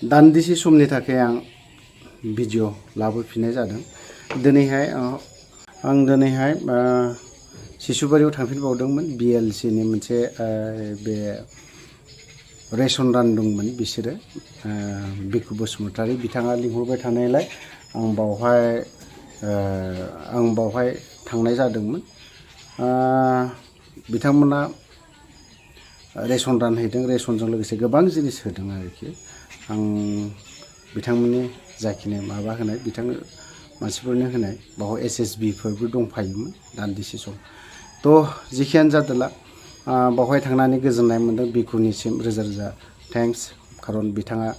दान्दिसे समनि थाखाय आं भिडिअ लाबोफिननाय जादों। दिनैहाय आं दिनैहाय सिसुबारियाव थांफिनबावदोंमोन। BLC नि मोनसे बे रेसन रानदोंमोन बिसोरो बिकु बसुमतारी बिथाङा लिंहरबाय थानायलाय आं बावहाय थांनाय जादोंमोन। बिथांमोना रेसन रानहैदों, रेसनजों लोगोसे गोबां जिनिस होदों आरोखि। आं बिथांमोननि जाखिनि माबा होनाय मानसिफोरनो होनाय बाव SSB फोरबो दंफायोमोन दान्दिसे सम। जिखियानो जादोला बावहाय थांनानै गोजोननाय मोनदों। बिकुनिसिम रोजा रोजा थेंक्स, खारन बिथाङा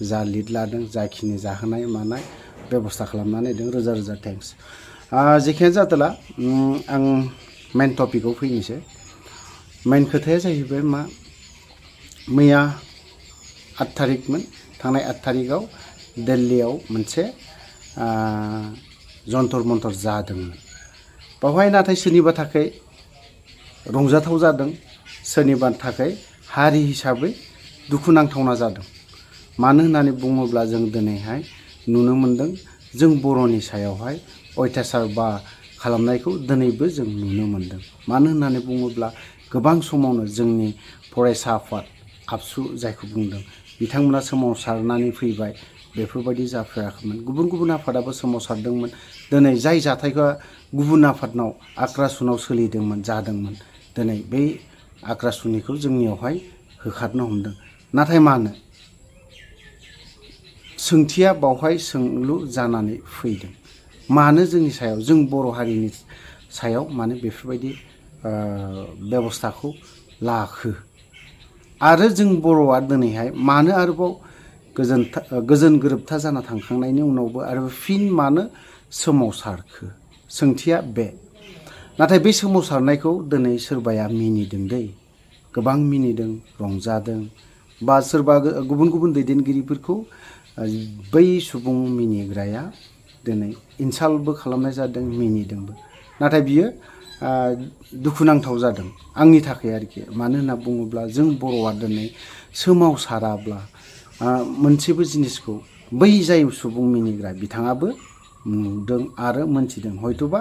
जा लिड लादों, जाखिनि जाहोनाय मानाय बेबस्था खालामनानै होदों, रोजा रोजा थेंक्स। जिखियानो जादोला आं मेन टपिकआव फैनोसै। मेन खोथाया जाहैबाय मा, मैया 8 थारिखमोन, थांनाय 8 थारिखआव दिल्लीयाव मोनसे जन्तर मन्तर जादोंमोन। बावहाय नाथाय सोरनिबा थाखाय रंजाथाव जादों, सोरनिबा थाखाय हारि हिसाबै दुखुनांथावना जादों। मानो होननानै बुङोब्ला जों दिनैहाय नुनो मोनदों, जों बर'नि सायावहाय अयथासार बा खालामनायखौ दिनैबो जों नुनो मोनदों। मानो होननानै बुङोब्ला गोबां समावनो जोंनि फरायसा आफाद आबसु जायखौ बुंदों, बिथांमोना सोमावसारनानै फैबाय। बेफोरबायदि जाफेराखैमोन। गुबुन गुबुन आफादाबो सोमावसारदोंमोन। दिनै जाय जाथायखौ गुबुन आफादनाव आक्रासुनाव सोलिदोंमोन, जादोंमोन, दिनै बै आक्रासुनिखौ जोंनियावहाय होखारनो हमदों। नाथाय मानो? सोंथिया बावहाय सोंलु जानानै फैदों। मानो जोंनि सायाव, जों बर' हारिनि सायाव मानो बेफोरबायदि बेबस्थाखौ लाखो? आरो जों बर'आ दिनैहाय मानो आरोबाव गोजोन गोरोबथा जाना थांखांनायनि उनावबो आरो फिन मानो सोमावसारखो? सोंथिया बे। नाथाय बे सोमावसारनायखौ दिनै सोरबाया मिनिदों दै, गोबां मिनिदों, रंजादों, बा सोरबा गुबुन गुबुन दैदेनगिरिफोरखौ बै सुबुं मिनिग्राया दिनै इनसाल्टबो खालामनाय जादों, मिनिदोंबो। नाथाय बियो दुखुनांथाव जादों आंनि थाखाय आरोखि। मानो होनना बुङोब्ला जों बर'आ दिनै सोमावसाराब्ला मोनसेबो जिनिसखौ बै जाय सुबुं मिनिग्रा बिथाङाबो नुदों आरो मोनथिदों। हयथ'बा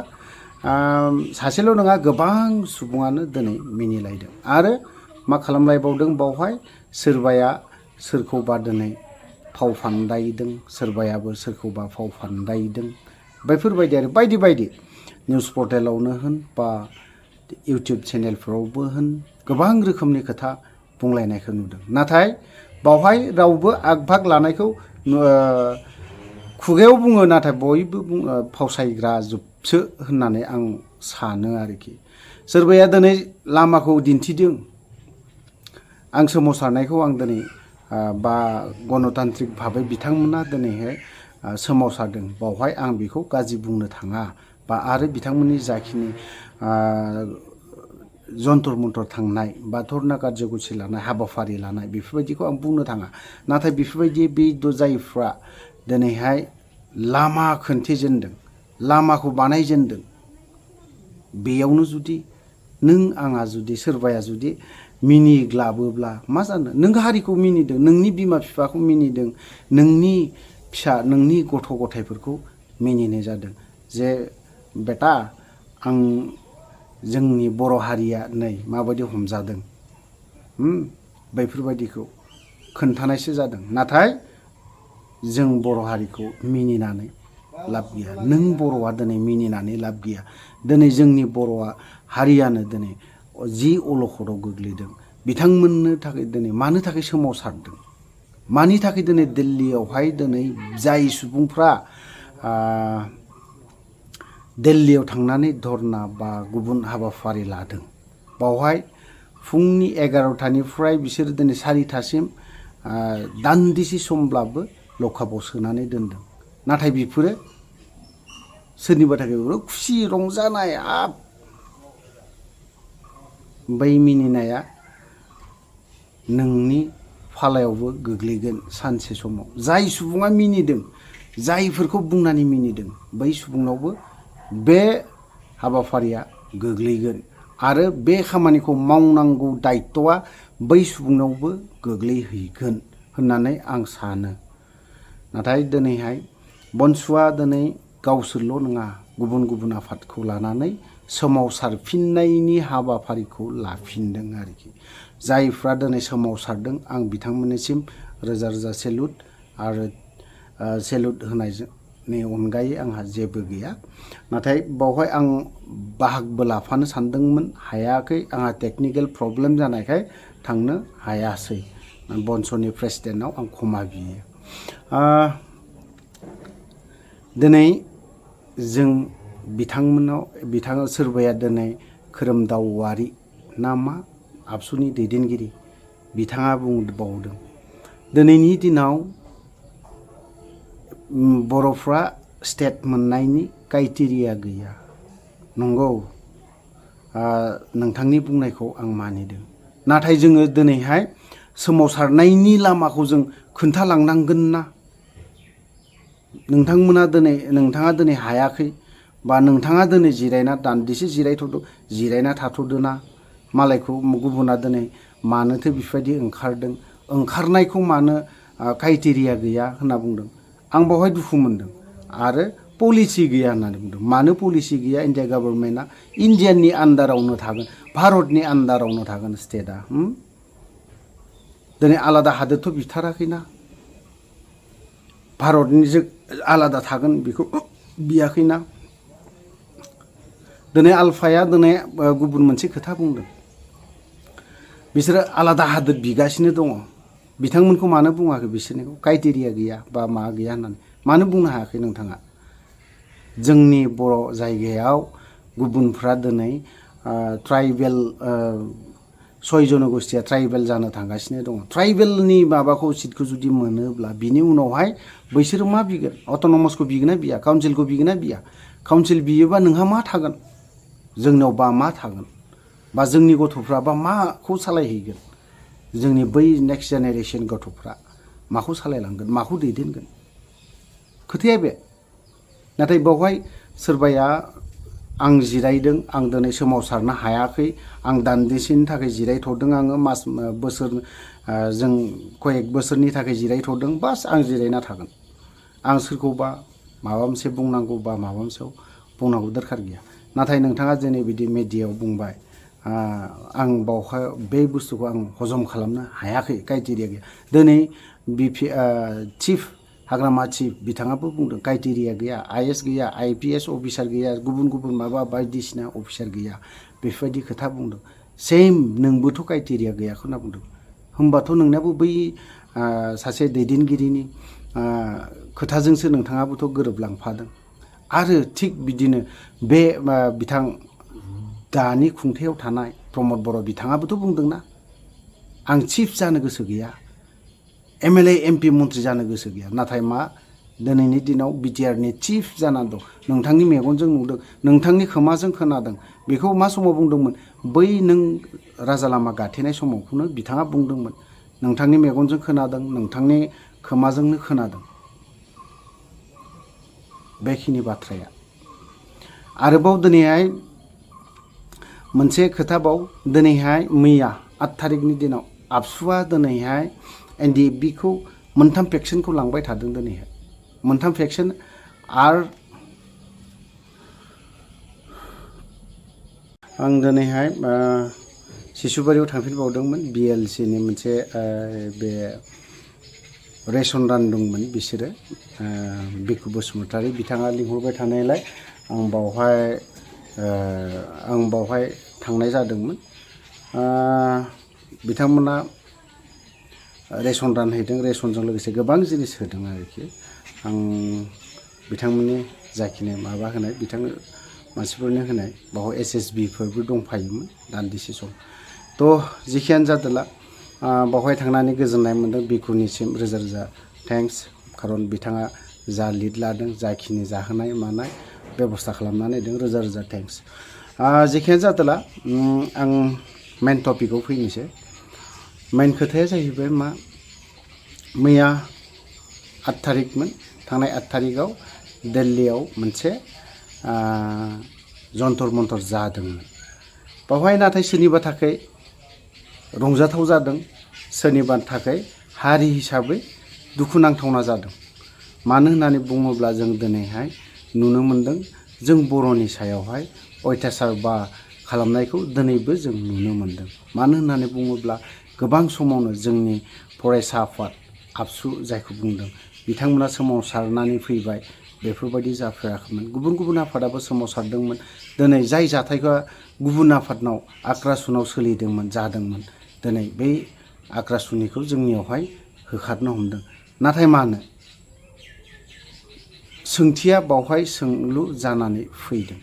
सासेल' नङा, गोबां सुबुङानो दिनै मिनिलायदों आरो मा खालामलायबावदों बावहाय, सोरबाया सोरखौबा दिनै फाव फान्दायदों, सोरबायाबो सोरखौबा फाव फान्दायदों। बेफोरबायदि आरो बायदि बायदि निउस पर्टेलावनो होन बा इउटुब चेनेलफोरावबो होन गोबां रोखोमनि खोथा बुंलायनायखौ नुदों। नाथाय बावहाय रावबो आगभाग लानायखौ खुगायाव बुङो, नाथाय बयबो फावसायग्रा जोबसो होननानै आं सानो आरोखि। सोरबाया दिनै लामाखौ दिन्थिदों। आं सोमावसारनायखौ आं दिनै बा गणतान्त्रिक भाबै बिथांमोना दिनैहाय सोमावसारदों, बावहाय आं बेखौ गाज्रि बुंनो थाङा। बा आरो बिथांमोननि जाखिनि जन्तर मन्तर थांनाय बा धर्ना कार्ज'गुसि लानाय, हाबाफारि लानाय, बेफोरबायदिखौ आं बुंनो थाङा। नाथाय बेफोरबायदि बे जायफ्रा दिनैहाय लामा खोन्थिजेनदों, लामाखौ बानायजेनदों, बेयावनो जुदि नों आंहा जुदि सोरबाया जुदि मिनिग्लाबोब्ला मा जानो? नों हारिखौ मिनिदों, नोंनि बिमा बिफाखौ मिनिदों, नोंनि फिसा, नोंनि गथ' गथायफोरखौ मिनिनाय जादों जे बेटा आं जोंनि बर' हारिया नै माबायदि हमजादों, बैफोरबायदिखौ खोन्थानायसो जादों। नाथाय जों बर' हारिखौ मिनिनानै लाब गैया। नों बर'आ दिनै मिनिनानै लाब गैया। दिनै जोंनि बर'आ हारियानो दिनै जि अलखदाव गोग्लैदों। बिथांमोननो थाखाय दिनै मानो थाखाय सोमावसारदों? मानि थाखाय दिनै दिल्लीयावहाय दिनै जाय सुबुंफ्रा दिल्लीयाव थांनानै धर्ना बा गुबुन हाबाफारि लादों, बावहाय फुंनि 11टानिफ्राय बिसोरो दिनै 4टासिम दान्दिसे समब्लाबो लकआपआव सोनानै दोनदों। नाथाय बेफोरो सोरनिबा थाखाय खुसि रंजानाय। बै मिनिनाया नोंनि फालायावबो गोग्लैगोन सानसे समाव। जाय सुबुङा मिनिदों, जायफोरखौ बुंनानै मिनिदों, बै सुबुंनावबो बे हाबाफारिया गोग्लैगोन आरो बे खामानिखौ मावनांगौ दायित्वआ बै सुबुंनावबो गोग्लैहैगोन होननानै आं सानो। नाथाय दिनैहाय बनसुआ दिनै गावसोरल' नङा गुबुन गुबुन आफादखौ लानानै सोमावसारफिननायनि हाबाफारिखौ लाफिनदों आरोखि। जायफ्रा दिनै सोमावसारदों आं बिथांमोननिसिम रोजा रोजा सेलुट आरो सेलुट होनायनि अनगायै आंहा जेबो गैया। नाथाय बावहाय आं बाहागोबो लाफानो सानदोंमोन, हायाखै। आंहा टेकनिकेल प्रब्लेम जानायखाय थांनो हायासै। बनस'नि प्रेसिडेन्टनाव आं क्षमा बियो। दिनै जों बिथाङा सोरबाया दिनै खोरोमदाव औवारि ना मा आबसुनि दैदेनगिरि बिथाङा बुंबावदों दिनैनि दिनाव बर'फ्रा स्टेट मोननायनि क्राइटेरिया गैया। नंगौ, नोंथांनि बुंनायखौ आं मानिदों। नाथाय जोङो दिनैहाय सोमावसारनायनि लामाखौ जों खोन्थालांनांगोन ना। नोंथाङा दिनै हायाखै बा नोंथाङा दिनै दान्दिसे जिरायना थाथ'दो ना। मालायखौ गुबुना दिनै मानोथो बेफोरबायदि ओंखारदों, ओंखारनायखौ मानो क्राइटेरिया गैया होनना बुंदों। आं बावहाय दुखु मोनदों आरो पलिसि गैया होननानै बुंदों। मानो पलिसि गैया? इन्डिया गभर्नमेन्टआ इन्डियाननि आन्दारावनो थागोन, भारतनि आन्दारावनो थागोन स्टेटआ। दिनै आलादा हादोरथ' बिथाराखैना, भारतनिजों आलादा थागोन बेखौ बियाखैना। दिनै आलफाया गुबुन मोनसे खोथा बुंदों, बिसोरो आलादा हादोर बिगासिनो दङ। बिथांमोनखौ मानो बुङाखै? बिसोरनिखौ क्राइटेरिया गैया बा मा गैया होननानै मानो बुंनो हायाखै नोंथाङा? जोंनि बर' जायगायाव गुबुनफ्रा दिनै ट्राइबेल 6 जनगोष्ठीया ट्राइबेल जानो थांगासिनो दङ। ट्राइबेलनि माबाखौ सिटखौ जुदि मोनोब्ला बिनि उनावहाय बैसोरो मा बिगोन? अट'नमासखौ बिगोन ना बिया? काउन्सिलखौ बिगोन ना बिया? काउन्सिल बियोबा नोंहा मा थागोन? जोंनाव बा मा थागोन? बा जोंनि गथ'फ्रा बा माखौ सालायहैगोन? जोंनि बै नेक्स्ट जेनेरेसन गथ'फ्रा माखौ सालायलांगोन, माखौ दैदेनगोन? खोथाया बे। नाथाय बेवहाय सोरबाया आं जिरायदों, आं दिनै सोमावसारनो हायाखै, आं दान्दिसेनि थाखाय जिरायथ'दों, आङो जों कयेक बोसोरनि थाखाय जिरायथ'दों, बास आं जिरायना थागोन। आं सोरखौबा माबा मोनसे बुंनांगौ बा माबा मोनसेयाव बुंनांगौ दरखार गैया। नाथाय नोंथाङा दिनै बिदि मिडियायाव बुंबाय, आं बावहाय बे बुस्थुखौ आं हजम खालामनो हायाखै, क्राइटेरिया गैया। दिनै चिफ हाग्रामा चिफ बिथाङाबो बुंदों क्राइटेरिया गैया, IS गैया, IPS अफिसार गैया, गुबुन माबा बायदिसिना अफिसार गैया, बेफोरबायदि खोथा बुंदों। सेम नोंबोथ' क्राइटेरिया गैयाखौ होनना बुंदों। होमबाथ' नोंनाबो बै सासे दैदेनगिरिनि खोथाजोंसो नोंथाङाबोथ' गोरोबलांफादों। आरो थिग बिदिनो बे बिथां दानि खुंथायाव थानाय प्रमद बर' बिथाङाबोथ' बुंदोंना, आं चिफ जानो गोसो गैया, MLA MP मन्थ्रि जानो गोसो गैया। नाथाय मा दिनैनि दिनाव BTRनि चिफ जानानै दं। नोंथांनि मेगनजों नुदों, नोंथांनि खोमाजों खोनादों। बेखौ मा समाव बुंदोंमोन? बै नों राजा लामा गाथेनाय समावखौनो बिथाङा बुंदोंमोन। नोंथांनि मेगनजों खोनादों, नोंथांनि खोमाजोंनो खोनादों बेखिनि बाथ्राया। आरोबाव दिनैहाय मोनसे खोथाबाव, दिनैहाय मैया 8 थारिखनि दिनाव आबसुआ दिनैहाय NDFBखौ 3 फेक्सनखौ लांबाय थादों। दिनैहाय 3 फेक्सन आरो आं दिनैहाय सिसुबारियाव थांफिनबावदोंमोन। BLCनि मोनसे बे रेसन रानदोंमोन बिसोरो, बिखु बसुमतारी बिथाङा लिंहरबाय थानायलाय आं बावहाय थांनाय जादोंमोन। बिथांमोना रेसन रानहैदों, रेसनजों लोगोसे गोबां जिनिस होदों आरोखि। आं बिथांमोननि जाखिनि माबा होनाय मानसिफोरनो होनाय, बावहाय SSBफोरबो दंफायोमोन दान्दिसे सम। थ' जेखियानो जादोला, बावहाय थांनानै गोजोननाय मोन्दों। बिकुनिसिम रोजा रोजा थेंक्स, खारन बिथाङा जा लिड लादों, जाखिनि जाहोनाय मानाय बेब'स्था खालामनानै होदों, रोजा रोजा थेंक्स। जेखियानो जादोला, आं मेन टपिकआव फैनोसै। मेन खोथाया जाहैबाय मा, मैया 8 थारिखमोन, थांनाय 8 थारिखआव दिल्लीयाव मोनसे जन्तर मन्तर जादोंमोन। बावहाय नाथाय सोरनिबा थाखाय रंजाथाव जादों, सोरनिबा थाखाय हारि हिसाबै दुखुनांथावना जादों। मानो होननानै बुङोब्ला जों दिनैहाय नुनो मोनदों जों बर'नि सायावहाय अयथासार बा खालामनायखौ दिनैबो जों नुनो मोनदों। मानो होननानै बुङोब्ला गोबां समावनो जोंनि फरायसा आफाद आबसु जायखौ बुंदों बिथांमोना सोमावसारनानै फैबाय, बेफोरबायदि जाफेराखैमोन। गुबुन गुबुन आफादाबो सोमावसारदोंमोन। दिनै जाय जाथायखौ गुबुन आफादनाव आक्रासुनाव सोलिदोंमोन जादोंमोन, दिनै बै आक्रासुनिखौ जोंनियावहाय होखारनो हमदों। नाथाय मानो सोंथिया बावहाय सोंलु जानानै फैदों,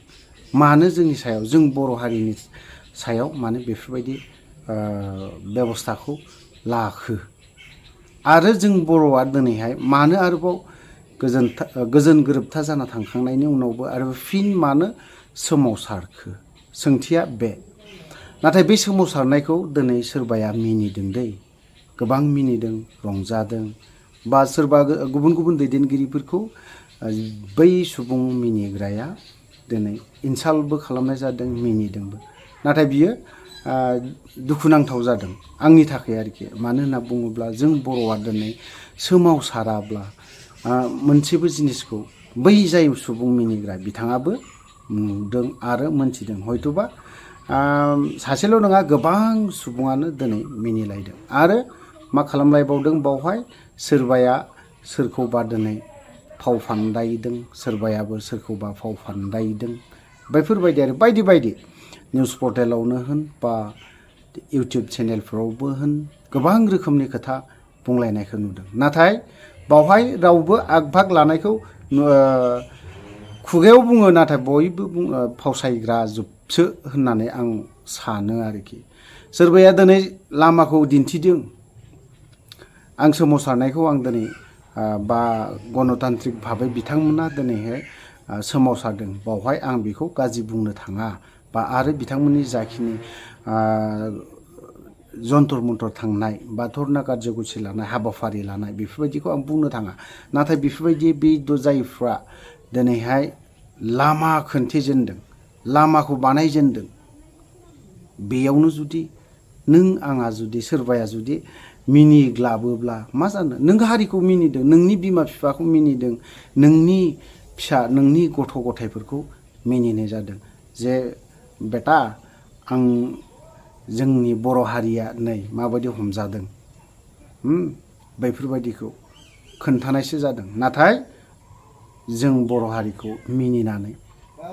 मानो जोंनि सायाव जों बर' हारिनि सायाव मानो बेफोरबायदि बेबस्थाखौ लाखो आरो जों बर'आ दिनैहाय मानो आरोबाव गोजोन गोरोबथा जाना थांखांनायनि उनावबो आरो फिन मानो सोमावसारखो, सोंथिया बे। नाथाय बे सोमावसारनायखौ दिनै सोरबाया मिनिदों दै, गोबां मिनिदों, रंजादों, बा सोरबा गुबुन गुबुन दैदेनगिरिफोरखौ बै सुबुं मिनिग्राया दिनै इनसाल्टबो खालामनाय जादों, मिनिदोंबो। नाथाय बियो दुखुनांथाव जादों आंनि थाखाय आरोखि। मानो होनना बुङोब्ला जों बर'आ दिनै सोमावसाराब्ला मोनसेबो जिनिसखौ बै जाय सुबुं मिनिग्रा बिथाङाबो नुदों आरो मोनथिदों। हयथ'बा सासेल' नङा, गोबां सुबुङानो दिनै मिनिलायदों आरो मा खालामलायबावदों बावहाय सोरबाया सोरखौबा दिनै फाव फान्दायदों, सोरबायाबो सोरखौबा फाव फान्दायदों। बेफोरबायदि आरो बायदि बायदि निउस पर्टेलावनो होन बा इउटुब चेनेलफोरावबो होन गोबां रोखोमनि खोथा बुंलायनायखौ नुदों। नाथाय बावहाय रावबो आगभाग लानायखौ खुगायाव बुङो, नाथाय बयबो फावसायग्रा जोबसो होननानै आं सानो आरोखि। सोरबाया दिनै लामाखौ दिन्थिदों, आं सोमावसारनायखौ आं दिनै बा गणतान्त्रिक भाबै बिथांमोना दिनैहाय सोमावसारदों, बावहाय आं बेखौ गाज्रि बुंनो थाङा, बा आरो बिथांमोननि जाखिनि जन्तर मन्तर थांनाय बा धर्ना कार्ज'गुसि लानाय, हाबाफारि लानाय, बेफोरबायदिखौ आं बुंनो थाङा। नाथाय बेफोरबायदि बे जायफ्रा दिनैहाय लामा खोन्थिजेनदों, लामाखौ बानायजेनदों, बेयावनो जुदि नों आंहा जुदि सोरबाया जुदि मिनिग्लाबोब्ला मा जानो? नों हारिखौ मिनिदों, नोंनि बिमा बिफाखौ मिनिदों, नोंनि फिसा नोंनि गथ' गथायफोरखौ मिनिनाय जादों जे बेटा आं जोंनि बर' हारिया नै माबायदि हमजादों, बेफोरबायदिखौ खोन्थानायसो जादों। नाथाय जों बर' हारिखौ मिनिनानै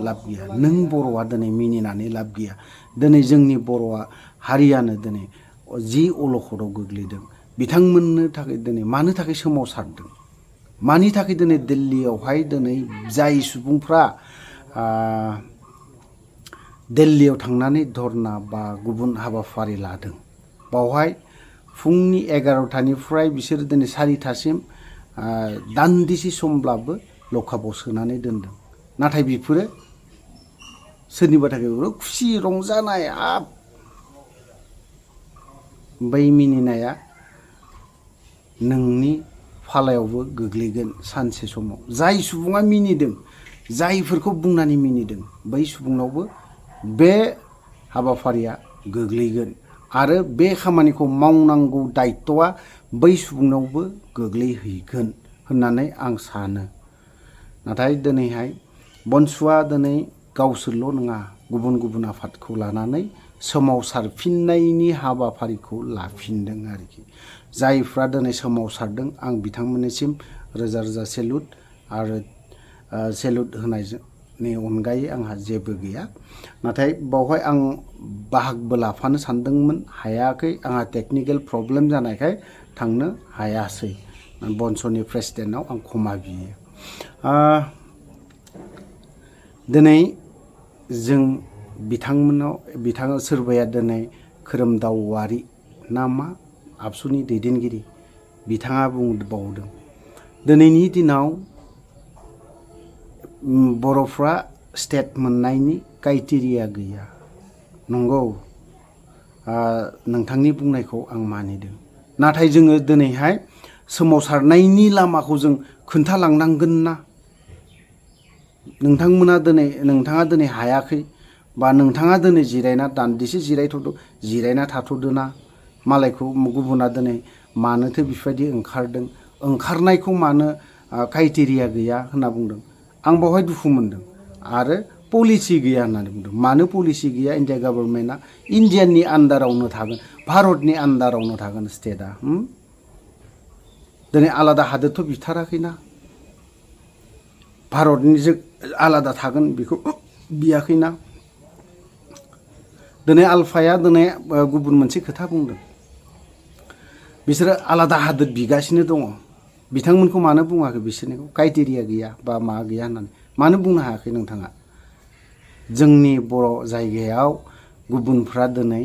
लाब गैया। नों बर'आ दिनै मिनिनानै लाब गैया। दिनै जोंनि बर'आ हारियानो दिनै जि अलखदाव गोग्लैदों। बिथांमोननो थाखाय दिनै मानो थाखाय सोमावसारदों, मानि थाखाय दिनै दिल्लीयावहाय दिनै जाय सुबुंफ्रा दिल्लीयाव थांनानै धर्ना बा गुबुन हाबाफारि लादों, बावहाय फुंनि 11टानिफ्राय बिसोरो दिनै 4टासिम दान्दिसे समब्लाबो लकआपआव सोनानै दोनदों। नाथाय बेफोरो सोरनिबा थाखाय खुसि रंजानाय, बै मिनिनाया नोंनि फालायावबो गोग्लैगोन सानसे समाव। जाय सुबुङा मिनिदों, जायफोरखौ बुंनानै मिनिदों, बै सुबुंनावबो बे हाबाफारिया गोग्लैगोन आरो बे खामानिखौ मावनांगौ दायित्वआ बै सुबुंनावबो गोग्लैहैगोन होननानै आं सानो। नाथाय दिनैहाय बनसुआ दिनै गावसोरल' नङा, गुबुन गुबुन आफादखौ लानानै सोमावसारफिननायनि हाबाफारिखौ लाफिनदों आरोखि। जायफ्रा दिनै सोमावसारदों, आं बिथांमोननिसिम रोजा रोजा सेलुट आरो सेलुट होनायनि अनगायै आंहा जेबो गैया। नाथाय बावहाय आं बाहागोबो लाफानो सानदोंमोन, हायाखै। आंहा टेकनिकेल प्रब्लेम जानायखाय थांनो हायासै। बनस'नि प्रेसिडेन्टनाव आं क्षमा बियो। दिनै जों बिथाङा सोरबाया दिनै खोरोमदाव औवारि ना मा आबसुनि दैदेनगिरि, बिथाङा बुंबावदों दिनैनि दिनाव बर'फ्रा स्टेट मोननायनि क्राइटेरिया गैया। नंगौ, नोंथांनि बुंनायखौ आं मानिदों। नाथाय जोङो दिनैहाय सोमावसारनायनि लामाखौ जों खोन्थालांनांगोन ना? नोंथाङा दिनै हायाखै, बा नोंथाङा दिनै दान्दिसे जिरायना थाथ'दो ना। मालायखौ गुबुना दिनै मानोथो बेफोरबायदि ओंखारदों, ओंखारनायखौ मानो क्राइटेरिया गैया होनना बुंदों आं बावहाय दुखु मोनदों आरो पलिसि गैया होननानै बुंदों मानो पलिसि गैया इन्डिया गभर्नमेन्टआ इन्डियाननि आन्दारावनो थागोन भारतनि आन्दारावनो थागोन स्टेटआ दिनै आलादा हादोरथ' बिथाराखैना भारतनिजों आलादा थागोन बेखौ बियाखैना दिनै आलफाया दिनै गुबुन मोनसे खोथा बुंदों बिसोरो आलादा हादोर बिगासिनो दङ बिथांमोनखौ मानो बुङाखै बिसोरनिखौ क्राइटेरिया गैया बा मा गैया होननानै मानो बुंनो हायाखै नोंथाङा जोंनि बर' जायगायाव गुबुनफ्रा दिनै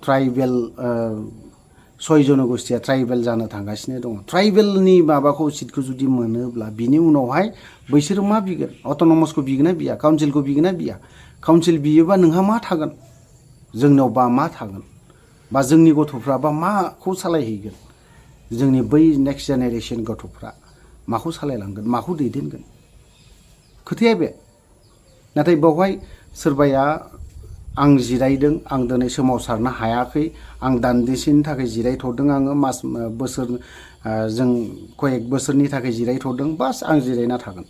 ट्राइबेल 6 जनगोष्ठीया ट्राइबेल जानो थांगासिनो दङ ट्राइबेलनि माबाखौ सिटखौ जुदि मोनोब्ला बिनि उनावहाय बैसोरो मा बिगोन अट'नमासखौ बिगोना बिया काउन्सिलखौ बिगोना बिया काउन्सिल बियोबा नोंहा मा थागोन जोंनाव बा मा थागोन बा जोंनि गथ'फ्रा बा माखौ सालायहैगोन जोंनि बै नेक्स्ट जेनेरेशन गथ'फ्रा माखौ सालायलांगोन माखौ दैदेनगोन खोथाया बे नाथाय बेवहाय सोरबाया आं जिरायदों आं दिनै सोमावसारनो हायाखै आं दान्दिसेनि थाखाय जिरायथ'दों आङो बोसोर जों कयेक बोसोरनि थाखाय जिरायथ'दों बास आं जिरायना थागोन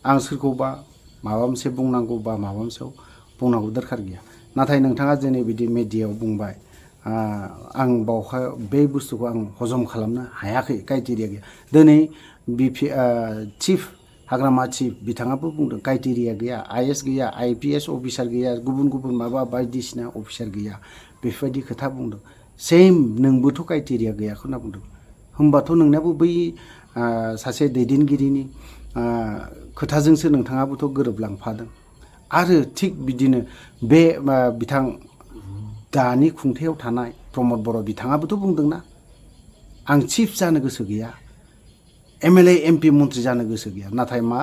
आं सोरखौबा माबा मोनसे बुंनांगौ बा माबा मोनसेयाव बुंनांगौ दरखार गैया नाथाय नोंथाङा दिनै बिदि मिडियायाव बुंबाय आं बावहाय बे बुस्थुखौ आं हजम खालामनो हायाखै क्राइटेरिया गैया दिनै चिफ हाग्रामा चिफ बिथाङाबो बुंदों क्राइटेरिया गैया आइएस गैया आइपिएस अफिसार गैया गुबुन गुबुन माबा बायदिसिना अफिसार गैया बेफोरबायदि खोथा बुंदों सेम नोंबोथ' क्राइटेरिया गैयाखौ होनना बुंदों होमबाथ' नोंनाबो बै सासे दैदेनगिरिनि खोथाजोंसो नोंथाङाबोथ' गोरोबलांफादों आरो थिग बिदिनो बे बिथां दानि खुंथायाव थानाय प्रमद बर' बिथाङाबोथ' बुंदोंना आं चिफ जानो गोसो गैया एमएलए एमपि मन्त्रि जानो गोसो गैया नाथाय मा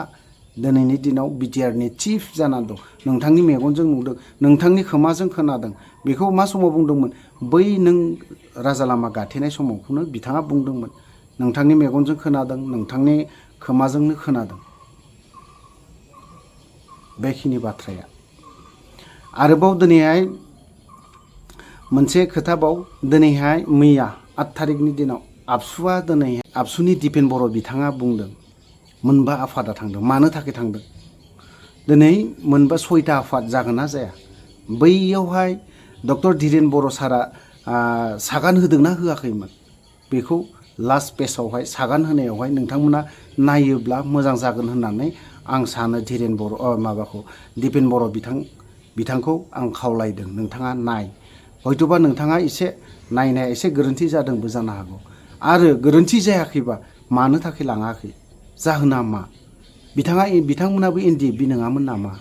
दिनैनि दिनाव बिटिआरनि चिफ जानानै दं नोंथांनि मेगनजों नुदों नोंथांनि खोमाजों खोनादों बेखौ मा समाव बुंदोंमोन बै नों राजा लामा गाथेनाय समावखौनो बिथाङा बुंदोंमोन नोंथांनि मेगनजों खोनादों नोंथांनि खोमाजोंनो खोनादों बेखिनि बाथ्राया आरोबाव दिनैहाय मोनसे खोथाबाव दिनैहाय मैया 8 थारिखनि दिनाव आबसुआ दिनै आबसुनि दिपेन बर' बिथाङा बुंदों मोनबा आफादा थांदों मानो थाखाय थांदों दिनै मोनबा 6टा आफाद जागोन ना जाया बैयावहाय डक्टर धीरेन बर' सारा सागान होदोंना होआखैमोन बेखौ लास्ट पेजआवहाय सागान होनायावहाय नोंथांमोना नायोब्ला मोजां जागोन होननानै आं सानो धीरेन बर' माबाखौ दिपेन बर' बिथांखौ आं खावलायदों नोंथाङा नाय हयतोबा नोंथाङा एसे नायनाया एसे गोरोन्थि जादोंबो जानो हागौ आरो गोरोन्थि जायाखैबा मानो थाखाय लाङाखै जाहोना मा बिथांमोनाबो एनडिएफबि नङामोन नामा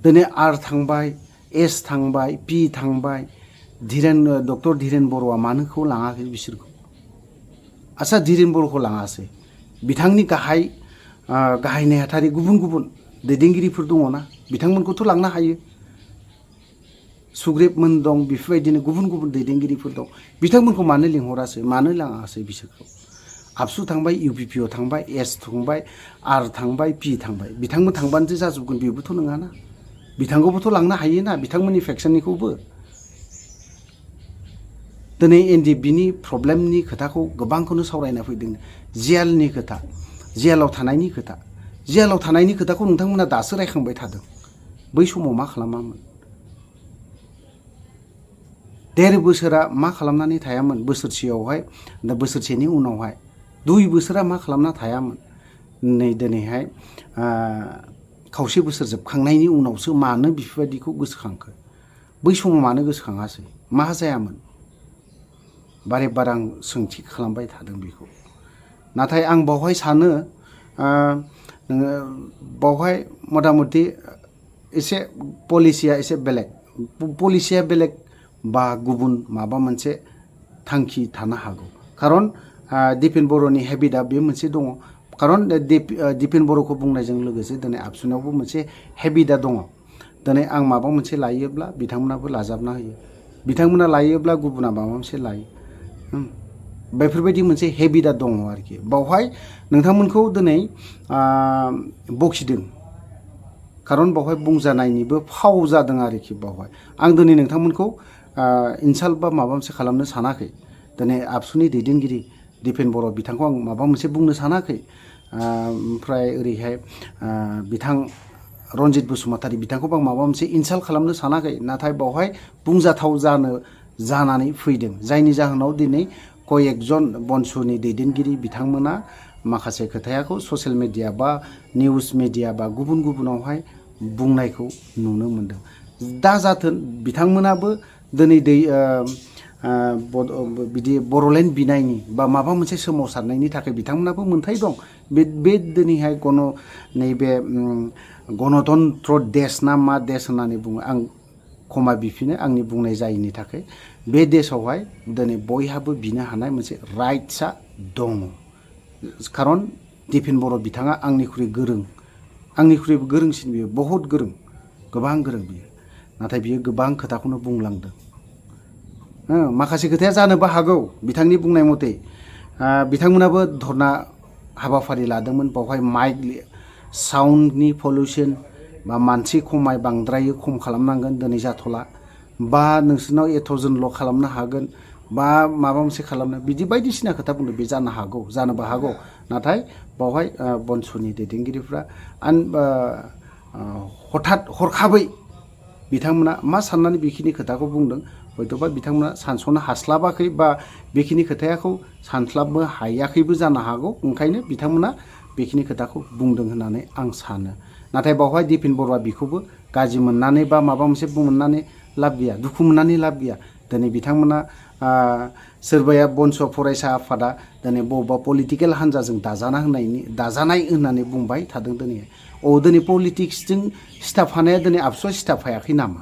दिनै आर थांबाय एस थांबाय पि थांबाय डक्टर धीरेन बर'आ मानोखौ लाङाखै बिसोरखौ आच्छा धीरेन बर'खौ लाङासै बिथांनि गाहाय नेहाथारि गुबुन गुबुन दैदेनगिरिफोर दङ ना बिथांमोनखौथ' लांनो हायो सुग्रीबमोन दं बेफोरबायदिनो गुबुन गुबुन दैदेनगिरिफोर दं बिथांमोनखौ मानो लिंहरासै मानो लाङासै बिसोरखौ आबसु थांबाय इउपिपिअ थांबाय एस थांबाय आर थांबाय पि थांबाय बिथांमोन थांबानोसो जाजोबगोन बेबोथ' नङाना बिथांखौबोथ' लांनो हायोना बिथांमोननि फेक्सननिखौबो दिनै एनडिएफबिनि प्रब्लेमनि खोथाखौ गोबांखौनो सावरायना फैदों जियालनि खोथा जियालाव थानायनि खोथाखौ नोंथांमोना दासो रायखांबाय थादों बै समाव मा खालामामोन 1.5 बोसोरा मा खालामनानै थायामोन बोसोरसेयावहाय बोसोरसेनि उनावहाय 2 बोसोरा मा खालामना थायामोन नै दिनैहाय खावसे बोसोर जोबखांनायनि उनावसो मानो बेफोरबायदिखौ गोसोखांखो बै समाव मानो गोसोखाङासै मा जायामोन बारे बार आं सोंथि खालामबाय थादों बेखौ नाथाय आं बावहाय सानो बावहाय मथा मथि एसे पलिसिया एसे बेलेग बा गुबुन माबा मोनसे थांखि थानो हागौ खारन दिपेन बर'नि हेबिटआ बे मोनसे दङ खारन दिपेन बर'खौ बुंनायजों लोगोसे दिनै आबसुनावबो मोनसे हेबिटआ दङ दिनै आं माबा मोनसे लायोब्ला बिथांमोनाबो लाजाबना होयो बिथांमोना लायोब्ला गुबुना माबा मोनसे लायो बेफोरबायदि मोनसे हेबिटआ दङ आरोखि बावहाय नोंथांमोनखौ दिनै बखिदों खारन बावहाय बुंजानायनिबो फाव जादों आरोखि बावहाय आं दिनै नोंथांमोनखौ इनसाल्ट बा माबा मोनसे खालामनो सानाखै दिनै आबसुनि दैदेनगिरि दिपेन बर' बिथांखौ आं माबा मोनसे बुंनो सानाखै। ओमफ्राय ओरैहाय बिथां रनजित बसुमतारी बिथांखौबो आं माबा मोनसे इनसाल्ट खालामनो सानाखै, नाथाय बावहाय बुंजाथाव जानानै फैदों, जायनि जाहोनाव दिनै कयेकजन बनसुनि दैदेनगिरि बिथांमोना माखासे खोथायाखौ ससियेल मिडिया बा निउस मिडिया बा गुबुनावहाय बुंनायखौ नुनो मोनदों। दा जाथों बिथांमोनाबो दिनै बिदि बर'लेण्ड बिनायनि बा माबा मोनसे सोमावसारनायनि थाखाय बिथांमोनाबो मोन्थाय दं। बे दिनैहाय नैबे गणतन्त्र देश ना मा देश होननानै बुङो, आं क्षमा बिफिनो आंनि बुंनाय जायैनि थाखाय। बे देशआवहाय दिनै बयहाबो बिनो हानाय मोनसे राइट्सआ दङ। खारन दिपेन बर' बिथाङा आंनिख्रुइबो गोरोंसिन, बियो बहुद गोरों, गोबां गोरों बियो। नाथाय बियो गोबां खोथाखौनो बुंलांदों। माखासे खोथाया जानोबो हागौ बिथांनि बुंनाय मथे। बिथांमोनाबो धरना हाबाफारि लादोंमोन, बावहाय माइक साउन्डनि पलिउसन बा मानसि बांद्रायो खम खालामनांगोन, दिनै जाथ'ला, बा नोंसोरनाव एथ'जनल' खालामनो हागोन, बा माबा मोनसे खालामनो, बिदि बायदिसिना खोथा बुंदों। बे जानोबो हागौ। नाथाय बावहाय बनसुनि दैदेनगिरिफ्रा हरखाबै बिथांमोना मा साननानै बेखिनि खोथाखौ बुंदों, हयथ'बा बिथांमोना सानस'नो हास्लाबाखै बा बेखिनि खोथाखौ सानस्लाबनो हायाखैबो जानो हागौ। ओंखायनो बिथांमोना बेखिनि खोथाखौ बुंदों होननानै आं सानो। नाथाय बावहाय दिपेन बर'आ बेखौबो गाज्रि मोननानै बा माबा मोनसे मोननानै लाब गैया, दुखु मोननानै लाब गैया। दिनै बिथांमोना सोरबाया बनस' फरायसा आफादा दिनै बबेबा पलिटिकेल हान्जाजों दाजानाय होननानै बुंबाय थादों। दिनै पलिटिक्सजों सिथाबफानाया दिनै आबसुआ सिथाबफायाखै नामा?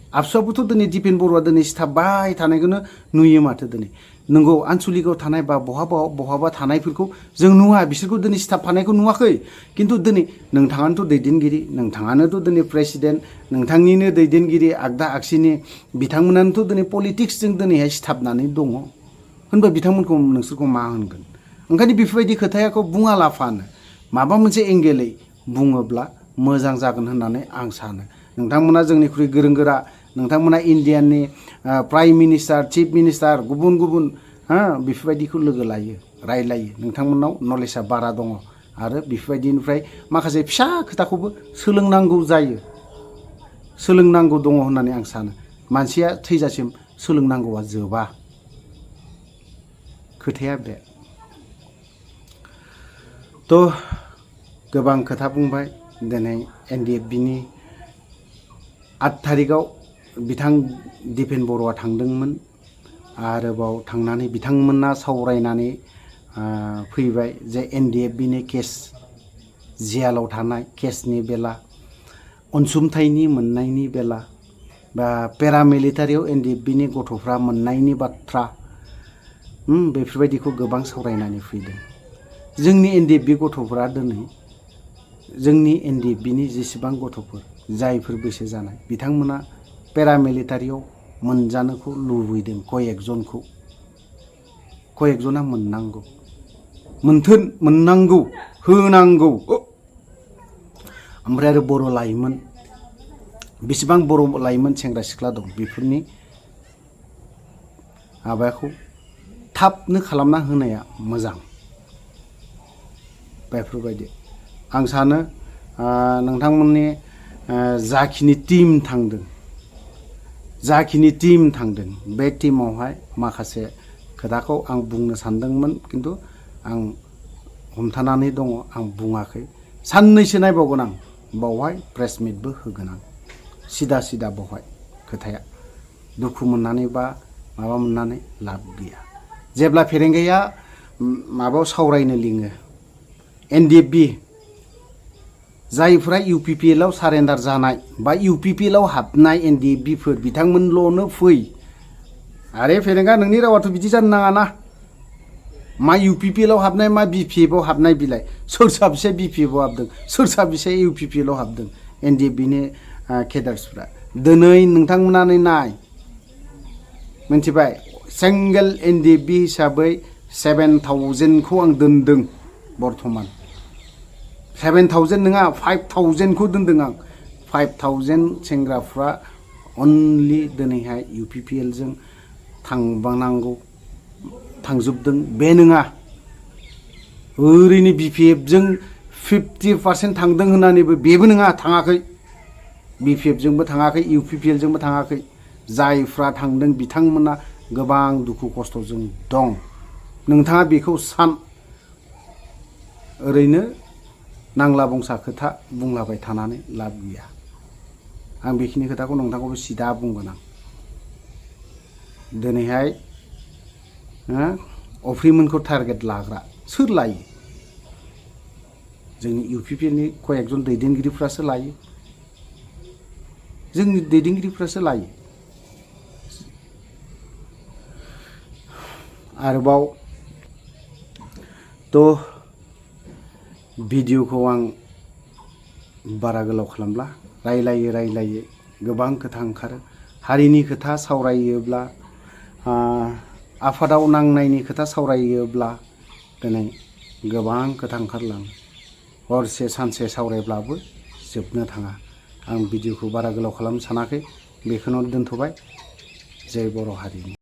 आबसुआबोथ' दिनै दिपेन बर'आ दिनै सिथाबबाय थानायखौनो नुयो माथो। दिनै नंगौ आनसलिकआव थानाय बा बहाबा थानायफोरखौ जों नुवा, बिसोरखौ दिनै सिथाबफानायखौ नुवाखै। खिन्थु दिनै नोंथाङानोथ' दैदेनगिरि, नोंथाङानोथ' दिनै प्रेसिडेन्ट, नोंथांनिनो दैदेनगिरि आगदा आगसिनि बिथांमोनानोथ' दिनै पलिटिक्सजों दिनैहाय सिथाबनानै दङ होनबा बिथांमोनखौ नोंसोरखौ मा होनगोन? ओंखायनो बेफोरबायदि खोथाखौ बुङालाफानो माबा मोनसे एंगेलै बुङोब्ला मोजां जागोन होननानै आं सानो। नोंथांमोना जोंनिख्रुइ गोरों गोरा, नोंथांमोना इण्डियाननि प्राइम मिनिस्टार, चिफ मिनिस्टार, गुबुन बेफोरबायदिखौ लोगो लायो, रायलायो। नोंथांमोनाव नलेजआ बारा दङ आरो बेफोरबायदिनिफ्राय माखासे फिसा खोथाखौबो सोलोंनांगौ दङ होननानै आं सानो। मानसिया थैजासिम सोलोंनांगौआ जोबा, खोथाया बे। गोबां खोथा बुंबाय। दिनै NDFBनि 8 थारिखआव बिथां दिपेन बर'आ थांदोंमोन। आरोबाव थांनानै बिथांमोना सावरायनानै फैबाय जे NDFBनि केस, जेलाव थानाय केसनि बेला, अनसुंथाइनि मोननायनि बेला, बा पेरामिलिटारियाव NDFBनि गथ'फ्रा मोननायनि बाथ्रा, बेफोरबायदिखौ गोबां सावरायनानै फैदों। जोंनि NDFB गथ'फ्रा दिनै जोंनि NDFBनि जेसेबां गथ'फोर जायफोर बैसो जानाय बिथांमोना पेरामिलिटारियाव मोनजानोखौ लुबैदों। कयेकजना मोननांगौ, मोननांगौ, होनांगौ। ओमफ्राय आरो बर' लाइमोन, बेसेबां बर' लाइमोन सेंग्रा सिख्ला दं, बेफोरनि माबाखौ थाबनो खालामना होनाया मोजां। बेफोरबायदि आं सानो नोंथांमोननि जाखिनि टिम थांदों बे टिमावहाय माखासे खोथाखौ आं बुंनो सानदोंमोन, खिन्थु आं हमथानानै दङ, आं बुङाखै। साननैसो नायबावगोन आं, बावहाय प्रेस मिटबो होगोन आं। सिदा बावहाय खोथाया दुखु मोननानै बा माबा मोननानै लाब गैया। जेब्ला फेरेंगाया माबायाव सावरायनो लिङो, NDFB जायफ्रा UPPLआव सारेन्डार जानाय बा UPPLआव हाबनाय NDFBफोर बिथांमोनल'नो फै। आरे फेरेंगा, नोंनि रावाथ' बिदि जानो नाङाना। मा UPPLआव हाबनाय, मा BPFआव हाबनाय बिलाइ? सोर साबेसे BPFआव हाबदों, सोर साबेसे UPPLआव हाबदों? NDFBनि केडार्सफ्रा दिनै नोंथांमोनानो नाय, मिथिबाय? सिंगेल NDFB हिसाबै 7,000खौ आं दोनदों बर्थमान। 7,000 नङा, 5,000खौ दोनदों आं। 5,000 सेंग्राफ्रा अनलि दिनैहाय UPPLजों थांबांनांगौ थांजोबदों बे नङा। ओरैनो BPF-जों 50% थांदों होननानैबो बेबो नङा, थाङाखै। BPF-जोंबो थाङाखै, UPPL-जोंबो थाङाखै। जायफ्रा थांदों बिथांमोना गोबां दुखु खस्थ'जों दं। नोंथाङा बेखौ सान। ओरैनो नांला बंसा खोथा बुंलाबाय थानानै लाब गैया। आं बेखिनि खोथाखौ नोंथांखौबो सिदा बुंगोन आं। दिनैहाय अफ्रिमोनखौ टारगेट लाग्रा सोर लायो? जोंनि UPPL-नि कयेकजन दैदेनगिरिफ्रासो लायो। जोंनि दैदेनगिरिफ्रासो लायो। आरोबाव भिडिअखौ आं बारा गोलाव खालामला। रायलायै गोबां खोथा ओंखारो। हारिनि खोथा सावरायोब्ला, आफादाव नांनायनि खोथा सावरायोब्ला दिनै गोबां खोथा ओंखारलाङो। हरसे सानसे सावरायब्लाबो जोबनो थाङा। आं भिडिअखौ बारा गोलाव खालामनो सानाखै। बेखौनो दोनथ'बाय। जय बर' हारिनि।